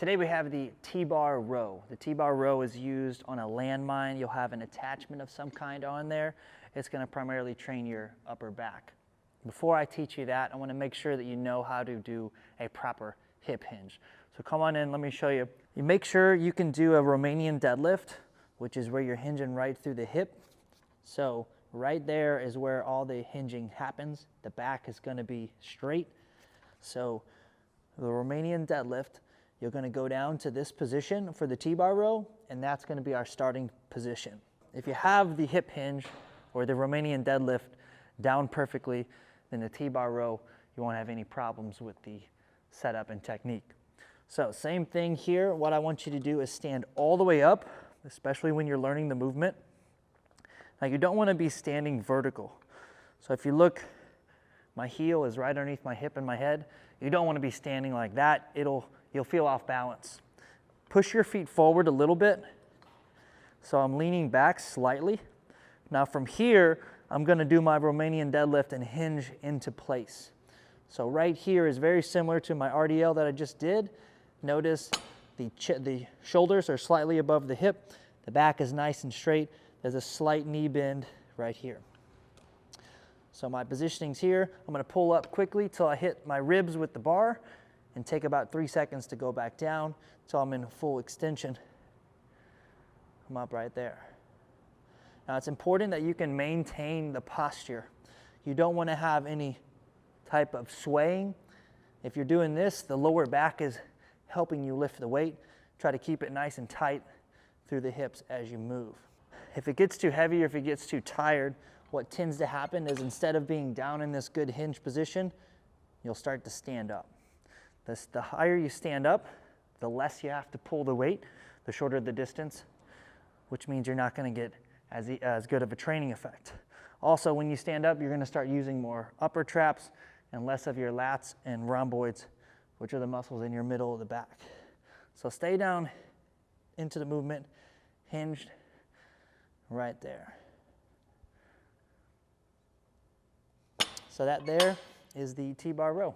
Today we have the T-bar row. The T-bar row is used on a landmine. You'll have an attachment of some kind on there. It's going to primarily train your upper back. Before I teach you that, I want to make sure that you know how to do a proper hip hinge. So come on in, let me show you. You make sure you can do a Romanian deadlift, which is where you're hinging right through the hip. So right there is where all the hinging happens. The back is going to be straight. So the Romanian deadlift, you're going to go down to this position for the T-bar row, and that's going to be our starting position. If you have the hip hinge or the Romanian deadlift down perfectly, then the T-bar row, you won't have any problems with the setup and technique. So same thing here. What I want you to do is stand all the way up, especially when you're learning the movement. Now you don't want to be standing vertical. So if you look, my heel is right underneath my hip and my head. You don't want to be standing like that. You'll feel off balance. Push your feet forward a little bit. So I'm leaning back slightly. Now from here, I'm going to do my Romanian deadlift and hinge into place. So right here is very similar to my RDL that I just did. Notice the shoulders are slightly above the hip. The back is nice and straight. There's a slight knee bend right here. So my positioning's here. I'm going to pull up quickly till I hit my ribs with the bar and take about 3 seconds to go back down till I'm in full extension. I'm up right there. Now it's important that you can maintain the posture. You don't want to have any type of swaying. If you're doing this, the lower back is helping you lift the weight. Try to keep it nice and tight through the hips as you move. If it gets too heavy or if it gets too tired, what tends to happen is instead of being down in this good hinge position, you'll start to stand up. The higher you stand up, the less you have to pull the weight, the shorter the distance, which means you're not going to get as good of a training effect. Also, when you stand up, you're going to start using more upper traps and less of your lats and rhomboids, which are the muscles in your middle of the back. So stay down into the movement, hinged right there. So that there is the T-bar row.